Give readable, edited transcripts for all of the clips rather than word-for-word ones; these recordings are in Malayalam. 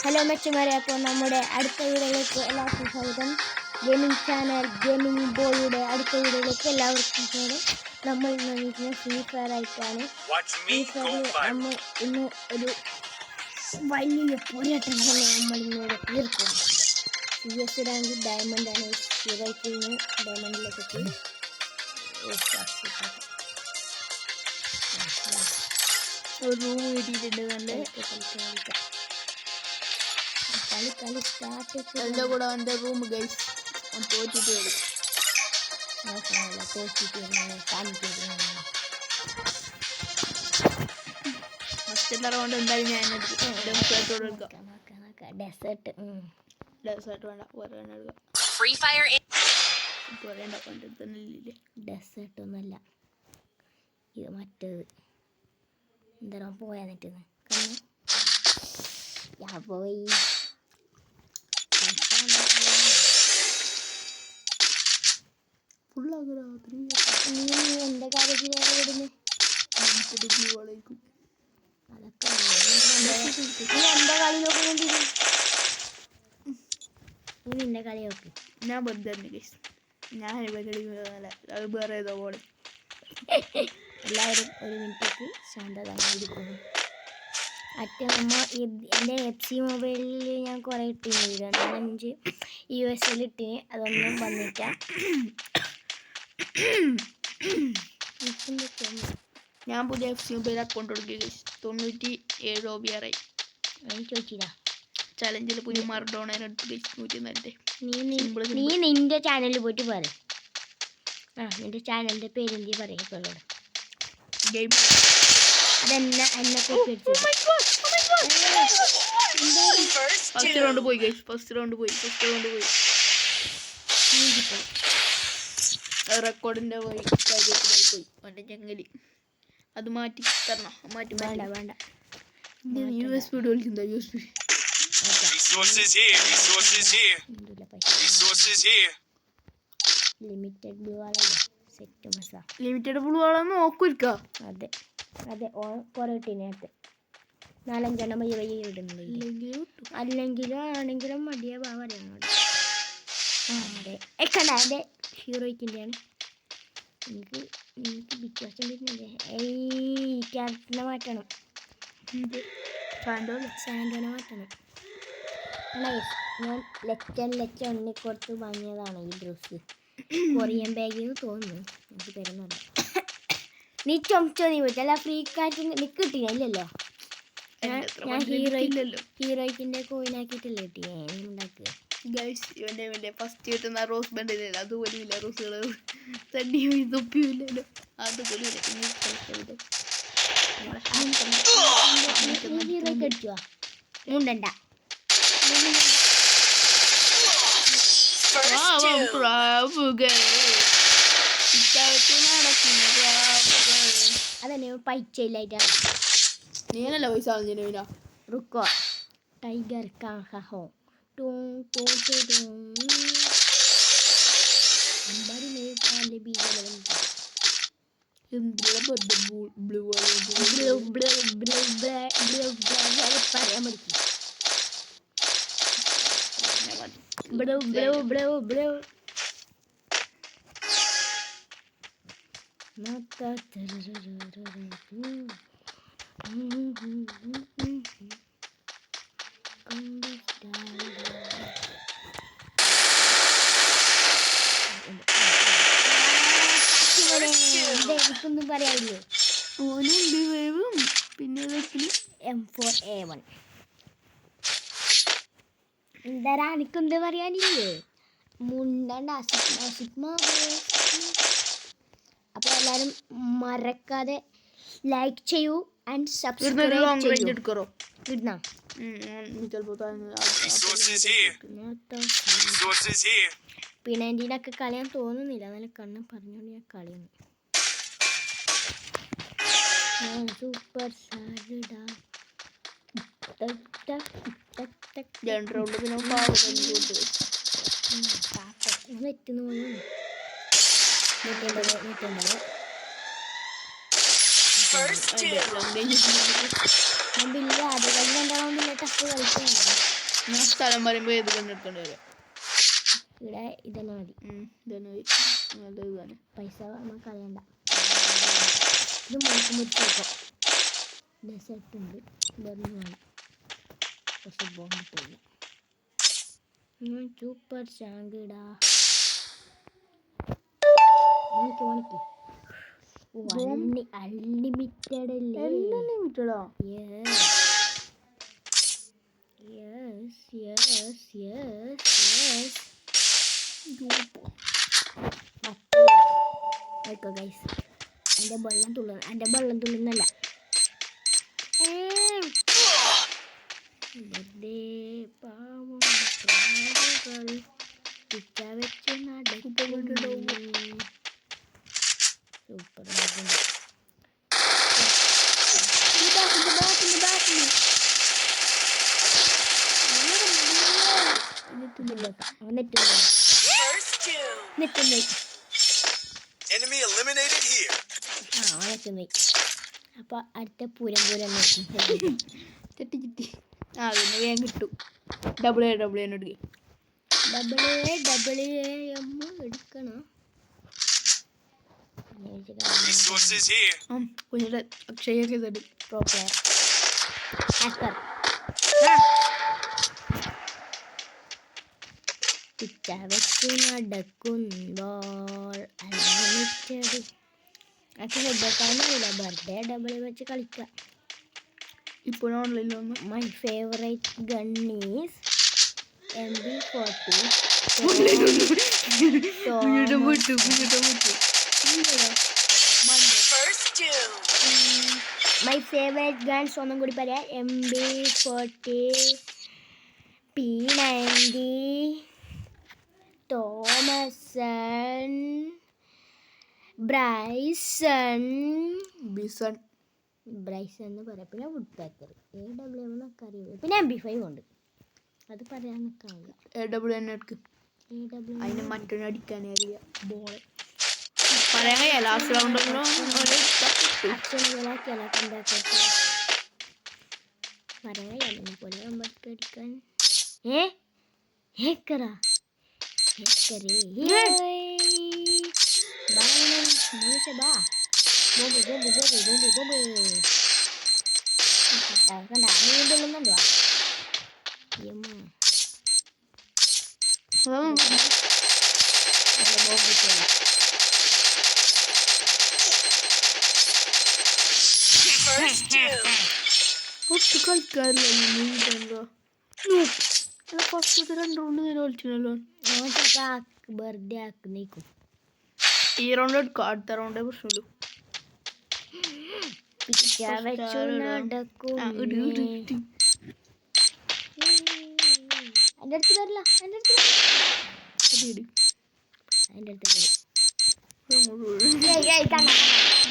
ഹലോ മെച്ചമാരെ, അപ്പോൾ നമ്മുടെ അടുത്ത വീഡിയോയിലേക്ക് എല്ലാവർക്കും സ്വാഗതം. ഗെയിമിംഗ് ചാനൽ ഗെയിമിംഗ് ബോയുടെ അടുത്ത വീഡിയോയിലേക്ക് എല്ലാവർക്കും സ്വാഗതം. നമ്മൾ ഇന്ന് ഫ്രീ ഫയർ ആയിട്ടാണ്. ഫ്രീ ഫയറിൽ നമ്മൾ ഇന്ന് ഒരു വലിയ പോരാട്ടം തന്നെ നമ്മൾ ഇന്നിവിടെ തീർക്കും. CS rank ഡയമണ്ടാണ്. ഹീറോയ്ക്ക് നിന്ന് ഡയമണ്ടിലേക്ക് എത്തി. ഒരു റൂം കിട്ടിയിട്ടുണ്ട്. നല്ല കളി സ്റ്റാർട്ട്. എൻ്റെ കൂടെ എൻ്റെ റൂം ഗൈസ് തോറ്റിട്ട് വരും. ഫസ്റ്റ് റൗണ്ട് എന്തായാലും ഞാൻ ഡെസേർട്ട് വേണ്ട വേണ്ട എടുക്കാം. ഡെസേർട്ട് ഒന്നുമല്ല, ഇത് മറ്റേത്. എന്താ പോയാ നിൽക്കുന്നത്? പോയി എന്റെ കാര്യത്തിൽ വിടുന്നു. എന്റെ കളി നോക്കുന്നുണ്ട്. നിന്റെ കളി നോക്ക്. ഞാൻ ബന്ധ ഞാൻ അത് വേറെ ഏതോ പോലെ. എല്ലാവരും ഒരു മിനിറ്റേക്ക് ശാന്തത ഇരിക്കുന്നു. എൻ്റെ FC മൊബൈലിൽ ഞാൻ കുറേ ഇട്ടിന്, 2-5 US ഇട്ടിന്. അതൊന്നും വന്നിട്ട. ഞാൻ പുതിയ FC മൊബൈൽ അക്കൗണ്ട് കൊടുക്കുക. 97 OBRI ചോദിച്ചില്ല. ചലഞ്ചിൽ പുതിയ മറഡോണ എടുത്ത് 104. നീ നിന്റെ ചാനലിൽ പോയിട്ട് പറ. നിന്റെ ചാനലിൻ്റെ പേരെന്തി പറയും ഇപ്പോഴോട്. ഗെയിം എന്നെ ഫസ്റ്റ് റൗണ്ട് പോയി. റെക്കോർഡിന്റെ പോയി അവന്റെ ചെങ്ങലി അത് മാറ്റി തരണം. വേണ്ട USB വിളിക്കുന്ന USB ലിമിറ്റഡ് ബ്ലൂ ആളല്ലേ സെറ്റ് മസാ. ലിമിറ്റഡ് ബ്ലൂ ആളെന്ന് നോക്കിരിക്ക. അതെ കുറെ ഇട്ടിനകത്ത് 4-5 വയ്യ ഇടുന്നുണ്ട്. ആണെങ്കിലും മടിയ പറയാനോട്. അതെ എൻ്റെ ഹീറോയ്ക്കിൻ്റെയാണ്. എനിക്ക് ബിഗ് ബോസ് വരുന്നില്ലേ? ക്യാരക്ടറിനെ മാറ്റണം. സാൻഡോനെ മാറ്റണം. ഞാൻ ലക്ഷം എണ്ണിക്കൊടുത്ത് വാങ്ങിയതാണ് ഈ ഡ്രസ്സ്. കൊറിയൻ ബാഗിൽ തോന്നുന്നു. എനിക്ക് തരുന്നുണ്ട്. നീ ചുമച്ചോ? നീ പോയിട്ടല്ല ഫ്രീ കാറ്റ് നിക്ക് കിട്ടിയില്ലല്ലോ. ഞാൻ ഹീറോയ്ക്കിൻ്റെ കോയിനാക്കിയിട്ടല്ലേ കിട്ടിയേ. ഉണ്ടാക്കുക ഇവന്റെ ഫസ്റ്റ് കിട്ടുന്ന റോസ് ബണ്ടില്ല. അതുപോലും ഇല്ല. റോസുകൾ തടിയും തൊപ്പിയില്ലല്ലോ. അതുപോലും ഹീറോയ്ക്ക് അടിച്ചുവാ. മുണ്ടണ്ട. അതന്നെ പൈച്ചയില്ലായിട്ടാണ്. നീനല്ല പൈസ കളഞ്ഞിന റുക്കോ ടൈഗർ കാഹോ പറയാൻ പഠിക്കും. എനിക്കൊന്നും പറയാനില്ലേ. പിന്നെ M4A1 എന്താ എനിക്കെന്ത് പറയാനില്ലേ. മുണ്ടണ്ട. അപ്പോൾ എല്ലാവരും മറക്കാതെ ലൈക്ക് ചെയ്യൂ ആൻഡ് സബ്സ്ക്രൈബ് ചെയ്യൂ. ഇടണം. പിന്നെ എന്തിനൊക്കെ കളിയാൻ തോന്നുന്നില്ല. നല്ല കണ്ണ് പറഞ്ഞോണ്ട് ഞാൻ കളിയാണ്. സൂപ്പർ സാലഡാ. വെറ്റുന്നു പോലും 150 ബില്ല് അത് കഴിഞ്ഞ റൗണ്ടിൽ ടഫ് കളിക്കുന്നുണ്ട്. ഞാൻ സ്ഥലം പറയുമ്പോൾ ഏത് കണ്ടെടുക്കേണ്ടി വരാം. ഇവിടെ ഇതന്നെ മതി. ഇതന്നെ നല്ലതാണ്. പൈസ നമുക്ക് കളയണ്ട. ഇത് മുറിക്കുമ്പോൾ നോക്കാം. ഡെസേർട്ട് ഉണ്ട്, ബെർണാണ്, പക്ഷെ ബോംബ് കിട്ടില്ല. സൂപ്പർ ചാങ്കിടാ അൺലിമിറ്റഡ് അല്ലേ? അൺലിമിറ്റഡോ? എൻ്റെ വെള്ളം തുള്ളുന്നല്ല. വെറുതെ പാവം പ്രാവുകൾ പിച്ച വെച്ച് നടക്കുന്നു. സൂപ്പർ അപ്പൊ അടുത്ത പൂരം ചെട്ടി പിന്നെ വേഗം കിട്ടും. ഡബിൾ എ എടുക്കണം. കുഞ്ഞിയുടെ അക്ഷയൊക്കെ തരും. പ്രോ പ്ലെയർ പിച്ച വെച്ച് നടക്കുമ്പോൾ അൺലിമിറ്റഡ്. ബർത്ത്ഡേ ഡബിൾ വെച്ച് കളിക്കാം. ഇപ്പോഴും ഓൺലൈനിലൊന്നും. My favourite gun is MB40. My favourite guns ഒന്നും കൂടി പറയാം. MB40, P90, തോമസൺ, ബ്രൈസൺ എന്ന് പറയാം. പിന്നെ വുഡ് പാക്കർ, AW എന്നൊക്കെ അറിയില്ല. പിന്നെ MB5 ഉണ്ട്, അത് പറയാൻ നിൽക്കാവില്ല. AW തന്നെ എടുക്കും. അതിന് മറ്റൊന്ന് അടിക്കാനേ അറിയാം. ബോള് പറയാൻ കഴിയാം. ലാസ്റ്റ് റൗണ്ടിലോ പറയാൻ പോലെ അടിക്കാൻ. നീണ്ടുള്ളുന്നുണ്ടോ? കളിക്കാറില്ല. ഫസ്റ്റ് 2 റൗണ്ട് നേരെ കളിച്ചല്ലോ. ബർത്ത്ഡേ ആക്കുന്നേക്കും. ഈ റൗണ്ട് എടുക്കും. അടുത്ത റൗണ്ടേ പ്രശ്നമുള്ളൂ. എൻ്റെ അടുത്ത് വരില്ല.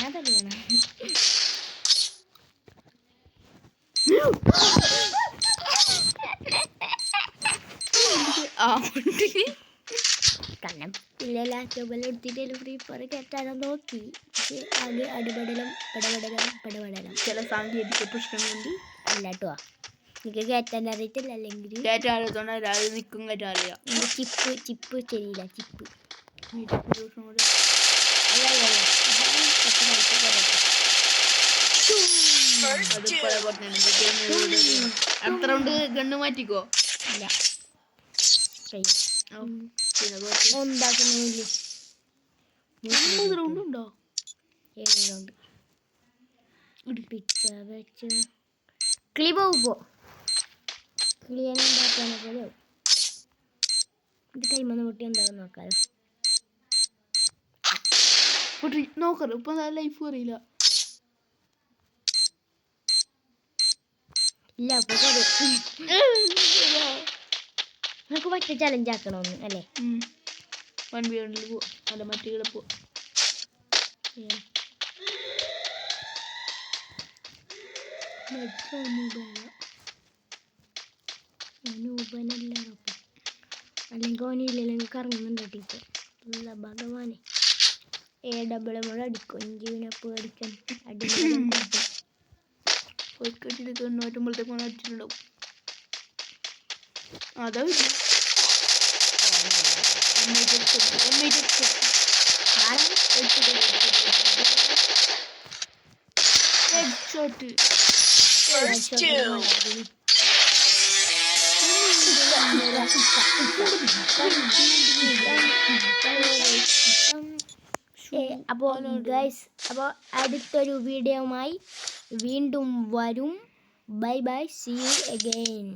ഞാൻ തന്നെയാണ്. കാരണം ലാപ്ടോപ്പിൽ എടുത്തിട്ട് ഫ്രീ ഫയർ കയറ്റാനും നോക്കി. പക്ഷെ അത് അടിപടലം ചില സാങ്കേതിക പ്രശ്നം കൊണ്ട് അല്ല കേട്ടോ. എനിക്ക് കയറ്റാൻ അറിയത്തില്ല. അല്ലെങ്കിൽ നിൽക്കും കയറ്റാറിയാം. ചിപ്പ് ശരിയില്ല. ചിപ്പ് അടുത്ത റൗണ്ട് ഗണ്ണ് മാറ്റിക്കോ. ഇല്ല റൗണ്ട് ഉണ്ടോ? 7 റൗണ്ട് പിച്ച വെച്ച് കിളി പോകുമ്പോ കിളിയാനുണ്ടാക്കാനെ പോലെ ആവും. ഇത് കൈമന്ന് പൊട്ടി എന്താണെന്ന് നോക്കാലോ. നോക്കറ് ഇപ്പൊ ലൈഫ് അറിയില്ല. ഇല്ല അപ്പൊ നമുക്ക് മറ്റേ ചലഞ്ച് ആക്കണമെന്ന് അല്ലേ? 1v1 പോവാ. അല്ല മറ്റേ പോവാ. അല്ലെങ്കിൽ ഓനില്ലെങ്കിൽ കറങ്ങുന്നുണ്ട് ടീച്ചർ. ഇല്ല ഭഗവാനെ. AW അടിക്കും. ജീവനെ പേടിക്കാൻ അടിമ ഒരിക്കലും അടിച്ചിട്ടുണ്ടാവും. അതാ പിന്നെ ഹെഡ്ഷോട്ട്. അപ്പോൾ ഗൈസ്, അപ്പോൾ അടുത്തൊരു വീഡിയോയുമായി വീണ്ടും വരും. Bye bye, see you again.